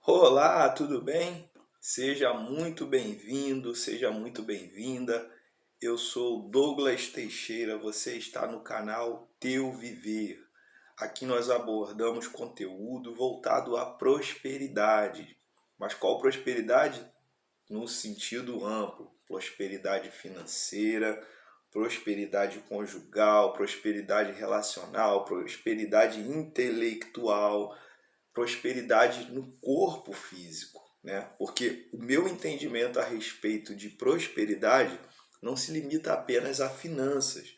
Olá, tudo bem? Seja muito bem-vindo, seja muito bem-vinda. Eu sou Douglas Teixeira, você está no canal Teu Viver. Aqui nós abordamos conteúdo voltado à prosperidade. Mas qual prosperidade? No sentido amplo: prosperidade financeira, prosperidade conjugal, prosperidade relacional, prosperidade intelectual, prosperidade no corpo físico, né? Porque o meu entendimento a respeito de prosperidade não se limita apenas a finanças,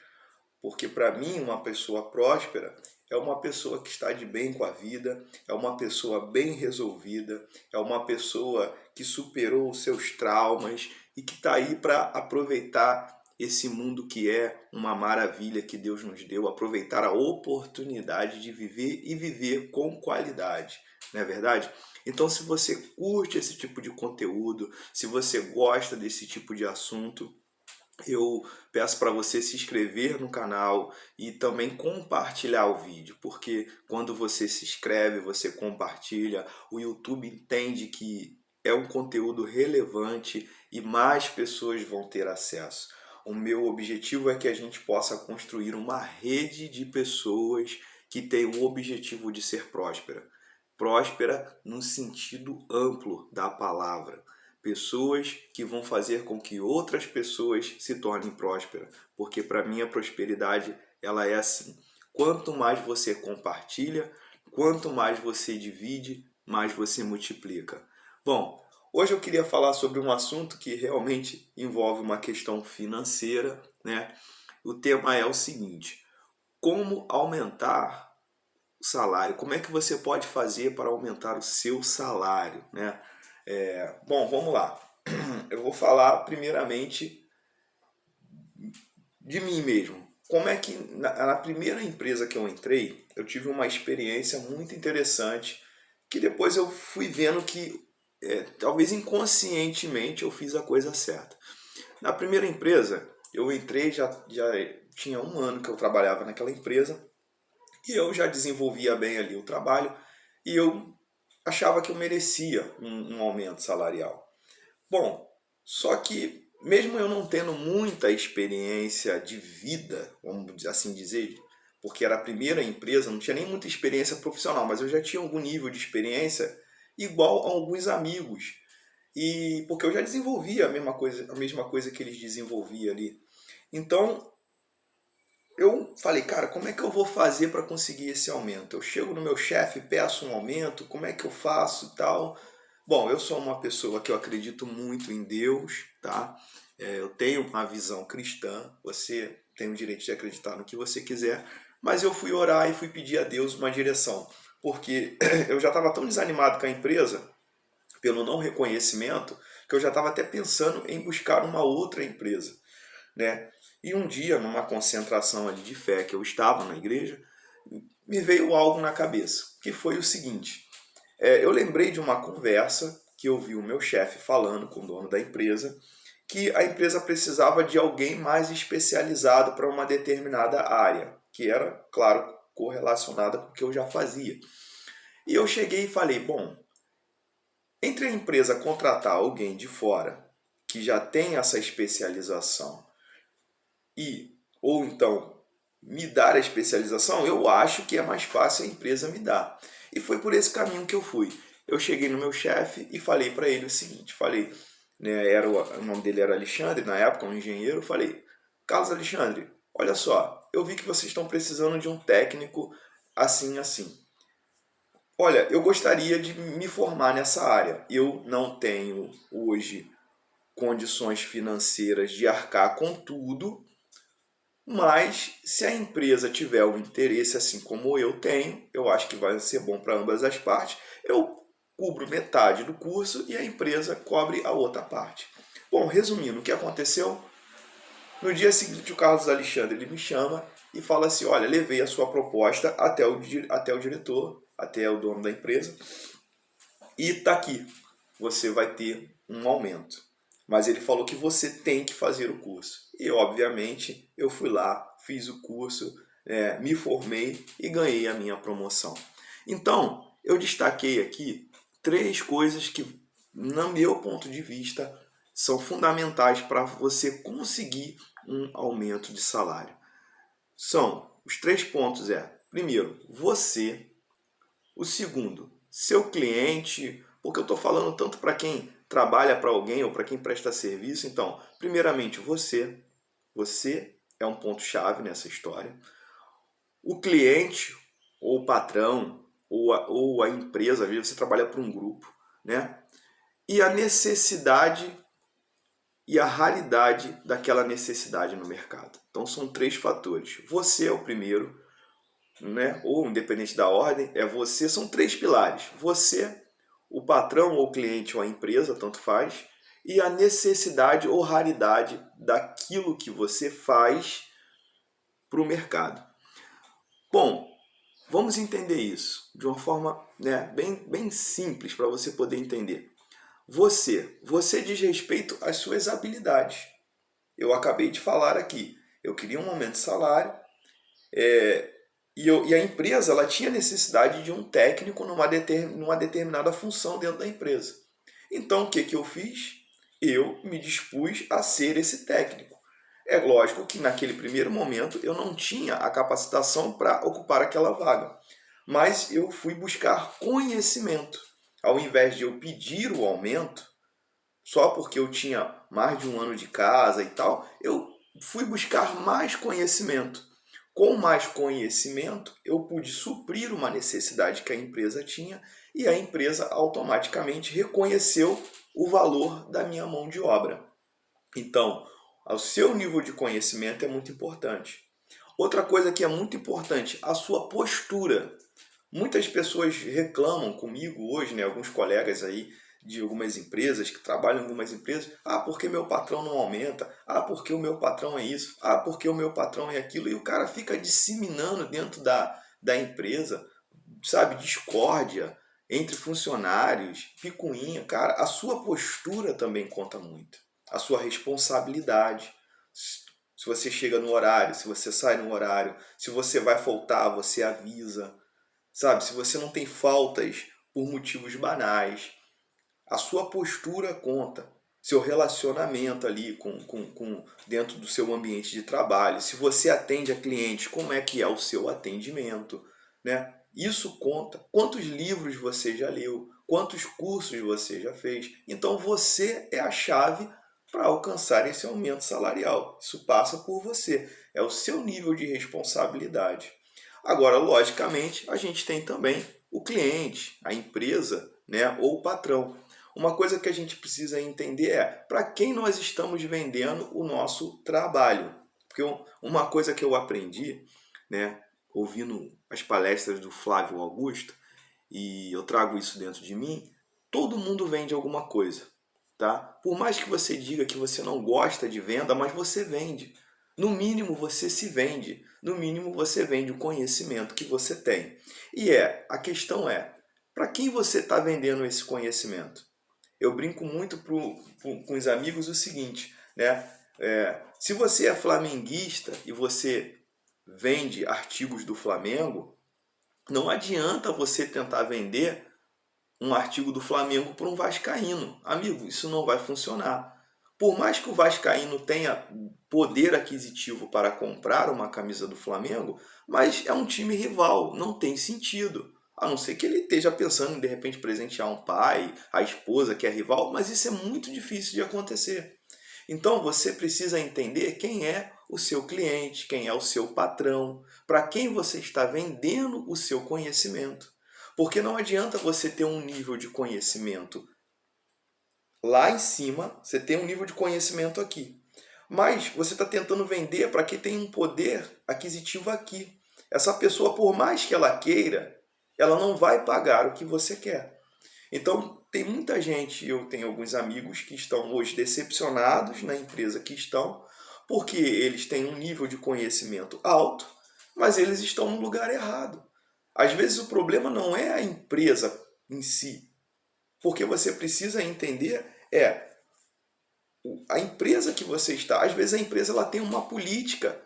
porque para mim uma pessoa próspera é uma pessoa que está de bem com a vida, é uma pessoa bem resolvida, é uma pessoa que superou os seus traumas e que está aí para aproveitar esse mundo que é uma maravilha que Deus nos deu, aproveitar a oportunidade de viver e viver com qualidade, não é verdade? Então, se você curte esse tipo de conteúdo, se você gosta desse tipo de assunto, eu peço para você se inscrever no canal e também compartilhar o vídeo, porque quando você se inscreve, você compartilha, o YouTube entende que é um conteúdo relevante e mais pessoas vão ter acesso. O meu objetivo é que a gente possa construir uma rede de pessoas que tem o objetivo de ser próspera. Próspera no sentido amplo da palavra. Pessoas que vão fazer com que outras pessoas se tornem prósperas, porque para mim a prosperidade ela é assim: quanto mais você compartilha, quanto mais você divide, mais você multiplica. Bom, hoje eu queria falar sobre um assunto que realmente envolve uma questão financeira, né? O tema é o seguinte: como aumentar o salário? Como é que você pode fazer para aumentar o seu salário, né? Bom, vamos lá. Eu vou falar primeiramente de mim mesmo. Como é que na primeira empresa que eu entrei, eu tive uma experiência muito interessante que depois eu fui vendo que talvez inconscientemente eu fiz a coisa certa. Na primeira empresa, eu entrei, já tinha um ano que eu trabalhava naquela empresa e eu já desenvolvia bem ali o trabalho e eu achava que eu merecia um aumento salarial. Bom, só que mesmo eu não tendo muita experiência de vida, vamos assim dizer, porque era a primeira empresa, não tinha nem muita experiência profissional, mas eu já tinha algum nível de experiência igual a alguns amigos. E porque eu já desenvolvia a mesma coisa que eles desenvolviam ali. Então, eu falei, cara, como é que eu vou fazer para conseguir esse aumento? Eu chego no meu chefe, peço um aumento, como é que eu faço e tal? Bom, eu sou uma pessoa que eu acredito muito em Deus, tá? Eu tenho uma visão cristã, você tem o direito de acreditar no que você quiser, mas eu fui orar e fui pedir a Deus uma direção, porque eu já estava tão desanimado com a empresa, pelo não reconhecimento, que eu já estava até pensando em buscar uma outra empresa, né? E um dia, numa concentração ali de fé que eu estava na igreja, me veio algo na cabeça, que foi o seguinte: eu lembrei de uma conversa que eu vi o meu chefe falando com o dono da empresa, que a empresa precisava de alguém mais especializado para uma determinada área, que era, claro, correlacionada com o que eu já fazia. E eu cheguei e falei, bom, entre a empresa contratar alguém de fora que já tem essa especialização e ou então me dar a especialização, eu acho que é mais fácil a empresa me dar. E foi por esse caminho que eu fui. Eu cheguei no meu chefe e falei para ele o seguinte, falei, né, o nome dele era Alexandre, na época, um engenheiro, falei, Carlos Alexandre, olha só, eu vi que vocês estão precisando de um técnico assim, assim. Olha, eu gostaria de me formar nessa área. Eu não tenho hoje condições financeiras de arcar com tudo, mas se a empresa tiver o interesse, assim como eu tenho, eu acho que vai ser bom para ambas as partes. Eu cubro metade do curso e a empresa cobre a outra parte. Bom, resumindo, o que aconteceu? No dia seguinte, o Carlos Alexandre ele me chama e fala assim: olha, levei a sua proposta até o diretor, até o dono da empresa, e tá aqui. Você vai ter um aumento. Mas ele falou que você tem que fazer o curso. E, obviamente, eu fui lá, fiz o curso, me formei e ganhei a minha promoção. Então, eu destaquei aqui três coisas que, no meu ponto de vista, são fundamentais para você conseguir um aumento de salário. São os três pontos: primeiro, você. O segundo, seu cliente, porque eu estou falando tanto para quem trabalha para alguém ou para quem presta serviço. Então, primeiramente, você. Você é um ponto-chave nessa história. O cliente, ou o patrão, ou a empresa, às vezes você trabalha para um grupo, né? E a necessidade e a raridade daquela necessidade no mercado. Então são três fatores. Você é o primeiro, né? Ou independente da ordem, é você. São três pilares. Você, o patrão ou o cliente ou a empresa, tanto faz, e a necessidade ou raridade daquilo que você faz para o mercado. Bom, vamos entender isso de uma forma, né, bem simples para você poder entender. Você diz respeito às suas habilidades. Eu acabei de falar aqui. Eu queria um aumento de salário e a empresa ela tinha necessidade de um técnico numa determinada função dentro da empresa. Então, o que eu fiz? Eu me dispus a ser esse técnico. É lógico que naquele primeiro momento eu não tinha a capacitação para ocupar aquela vaga, mas eu fui buscar conhecimento. Ao invés de eu pedir o aumento, só porque eu tinha mais de um ano de casa e tal, eu fui buscar mais conhecimento. Com mais conhecimento, eu pude suprir uma necessidade que a empresa tinha e a empresa automaticamente reconheceu o valor da minha mão de obra. Então, o seu nível de conhecimento é muito importante. Outra coisa que é muito importante, a sua postura. Muitas pessoas reclamam comigo hoje, né, alguns colegas aí de algumas empresas, que trabalham em algumas empresas, porque meu patrão não aumenta, porque o meu patrão é isso, porque o meu patrão é aquilo, e o cara fica disseminando dentro da empresa, sabe, discórdia entre funcionários, picuinha. Cara, a sua postura também conta muito, a sua responsabilidade. Se você chega no horário, se você sai no horário, se você vai faltar, você avisa. Sabe, se você não tem faltas por motivos banais, a sua postura conta. Seu relacionamento ali dentro do seu ambiente de trabalho. Se você atende a clientes, como é que é o seu atendimento, né? Isso conta. Quantos livros você já leu? Quantos cursos você já fez? Então você é a chave para alcançar esse aumento salarial. Isso passa por você. É o seu nível de responsabilidade. Agora, logicamente, a gente tem também o cliente, a empresa, né, ou o patrão. Uma coisa que a gente precisa entender é para quem nós estamos vendendo o nosso trabalho. Porque uma coisa que eu aprendi, né, ouvindo as palestras do Flávio Augusto, e eu trago isso dentro de mim, todo mundo vende alguma coisa. Tá? Por mais que você diga que você não gosta de venda, mas você vende. No mínimo você se vende, no mínimo você vende o conhecimento que você tem. E a questão é, para quem você está vendendo esse conhecimento? Eu brinco muito com os amigos o seguinte, né? Se você é flamenguista e você vende artigos do Flamengo, não adianta você tentar vender um artigo do Flamengo para um vascaíno. Amigo, isso não vai funcionar. Por mais que o vascaíno tenha poder aquisitivo para comprar uma camisa do Flamengo, mas é um time rival, não tem sentido. A não ser que ele esteja pensando em, de repente, presentear um pai, a esposa que é rival, mas isso é muito difícil de acontecer. Então você precisa entender quem é o seu cliente, quem é o seu patrão, para quem você está vendendo o seu conhecimento. Porque não adianta você ter um nível de conhecimento lá em cima, você tem um nível de conhecimento aqui. Mas você está tentando vender para quem tem um poder aquisitivo aqui. Essa pessoa, por mais que ela queira, ela não vai pagar o que você quer. Então, tem muita gente, eu tenho alguns amigos que estão hoje decepcionados na empresa que estão, porque eles têm um nível de conhecimento alto, mas eles estão no lugar errado. Às vezes o problema não é a empresa em si, porque você precisa entender a empresa que você está. Às vezes a empresa ela tem uma política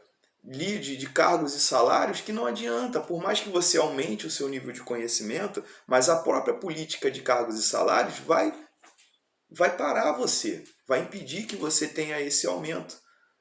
lide de cargos e salários que não adianta, por mais que você aumente o seu nível de conhecimento, mas a própria política de cargos e salários vai parar você, vai impedir que você tenha esse aumento,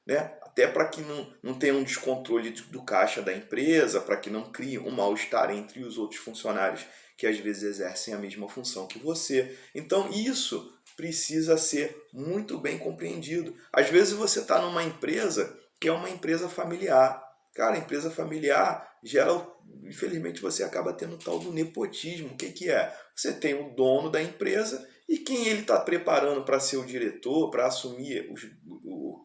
né? Até para que não tenha um descontrole do caixa da empresa, para que não crie um mal-estar entre os outros funcionários que às vezes exercem a mesma função que você. Então isso precisa ser muito bem compreendido. Às vezes você está numa empresa que é uma empresa familiar. Cara, a empresa familiar gera, infelizmente você acaba tendo o tal do nepotismo. O que que é? Você tem o dono da empresa e quem ele está preparando para ser o diretor, para assumir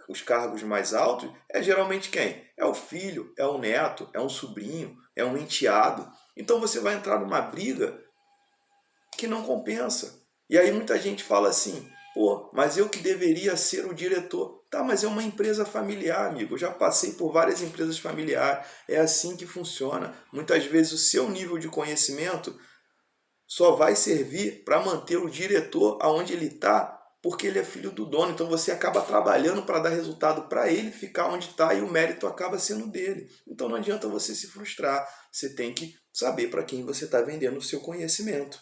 os cargos mais altos, é geralmente quem? É o filho, é o neto, é um sobrinho, é um enteado. Então você vai entrar numa briga que não compensa. E aí muita gente fala assim, pô, mas eu que deveria ser o diretor. Tá, mas é uma empresa familiar, amigo. Eu já passei por várias empresas familiares. É assim que funciona. Muitas vezes o seu nível de conhecimento só vai servir para manter o diretor aonde ele está, porque ele é filho do dono. Então você acaba trabalhando para dar resultado para ele ficar onde está e o mérito acaba sendo dele. Então não adianta você se frustrar. Você tem que saber para quem você está vendendo o seu conhecimento.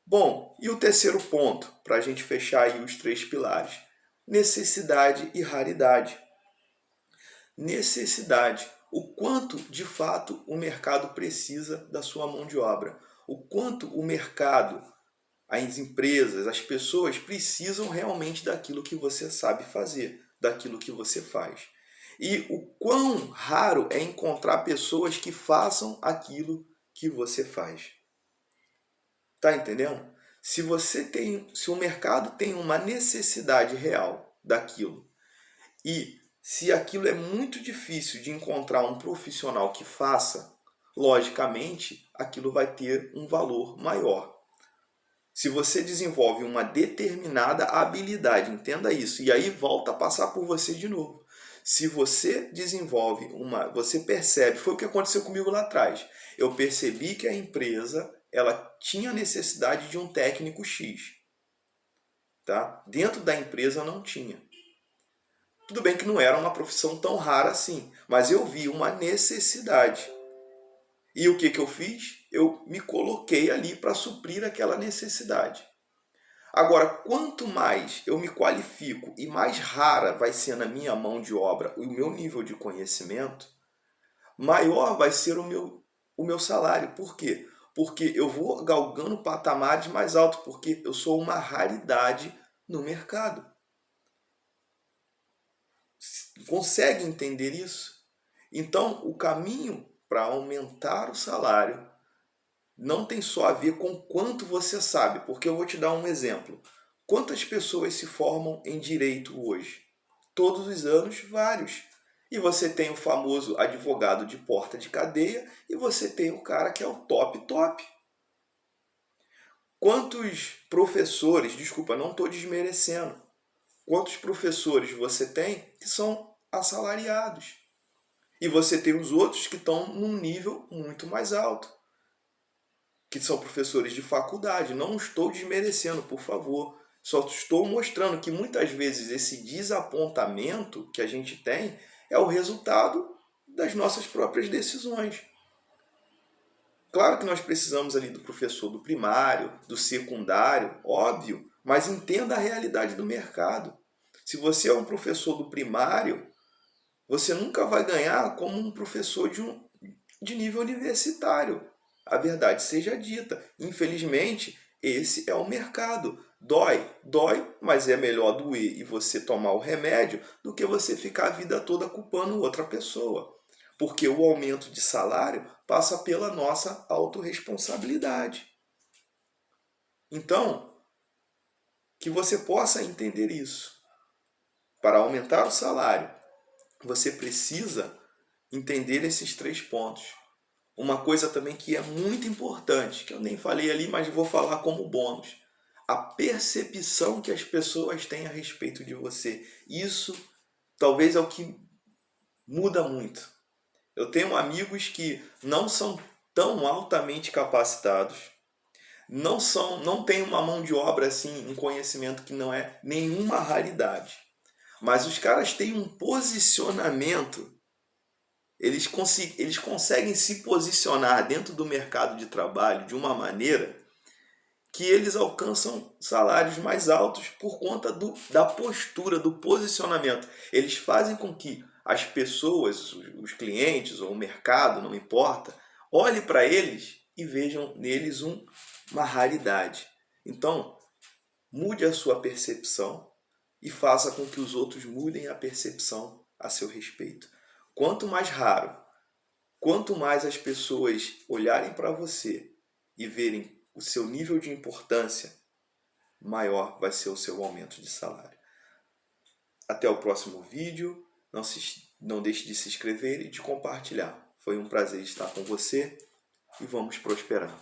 Bom, e o terceiro ponto, para a gente fechar aí os 3 pilares: necessidade e raridade. Necessidade. O quanto de fato o mercado precisa da sua mão de obra. O quanto o mercado, as empresas, as pessoas precisam realmente daquilo que você sabe fazer, daquilo que você faz. E o quão raro é encontrar pessoas que façam aquilo que você faz. Tá entendendo? Se o mercado tem uma necessidade real daquilo e se aquilo é muito difícil de encontrar um profissional que faça, logicamente aquilo vai ter um valor maior. Se você desenvolve uma determinada habilidade, entenda isso, e aí volta a passar por você de novo. Se você desenvolve você percebe, foi o que aconteceu comigo lá atrás. Eu percebi que a empresa ela tinha necessidade de um técnico X, tá? Dentro da empresa não tinha. Tudo bem que não era uma profissão tão rara assim, mas eu vi uma necessidade. E o que eu fiz? Eu me coloquei ali para suprir aquela necessidade. Agora, quanto mais eu me qualifico e mais rara vai ser na minha mão de obra o meu nível de conhecimento, maior vai ser o meu salário. Por quê? Porque eu vou galgando patamares mais altos, porque eu sou uma raridade no mercado. Consegue entender isso? Então, o caminho para aumentar o salário não tem só a ver com quanto você sabe, porque eu vou te dar um exemplo. Quantas pessoas se formam em direito hoje? Todos os anos, vários. E você tem o famoso advogado de porta de cadeia e você tem o cara que é o top top. Quantos professores, desculpa, não estou desmerecendo, quantos professores você tem que são assalariados? E você tem os outros que estão num nível muito mais alto, que são professores de faculdade. Não estou desmerecendo, por favor. Só estou mostrando que muitas vezes esse desapontamento que a gente tem é o resultado das nossas próprias decisões. Claro que nós precisamos ali do professor do primário, do secundário, óbvio, mas entenda a realidade do mercado. Se você é um professor do primário, você nunca vai ganhar como um professor de nível universitário. A verdade seja dita. Infelizmente, esse é o mercado. Dói, mas é melhor doer e você tomar o remédio do que você ficar a vida toda culpando outra pessoa. Porque o aumento de salário passa pela nossa autorresponsabilidade. Então, que você possa entender isso. Para aumentar o salário, você precisa entender esses 3 pontos. Uma coisa também que é muito importante, que eu nem falei ali, mas vou falar como bônus. A percepção que as pessoas têm a respeito de você. Isso talvez é o que muda muito. Eu tenho amigos que não são tão altamente capacitados, não têm uma mão de obra assim, um conhecimento que não é nenhuma raridade. Mas os caras têm um posicionamento eles conseguem se posicionar dentro do mercado de trabalho de uma maneira que eles alcançam salários mais altos por conta da postura, do posicionamento. Eles fazem com que as pessoas, os clientes ou o mercado, não importa, olhem para eles e vejam neles uma raridade. Então, mude a sua percepção e faça com que os outros mudem a percepção a seu respeito. Quanto mais raro, quanto mais as pessoas olharem para você e verem o seu nível de importância, maior vai ser o seu aumento de salário. Até o próximo vídeo. Não deixe de se inscrever e de compartilhar. Foi um prazer estar com você e vamos prosperar.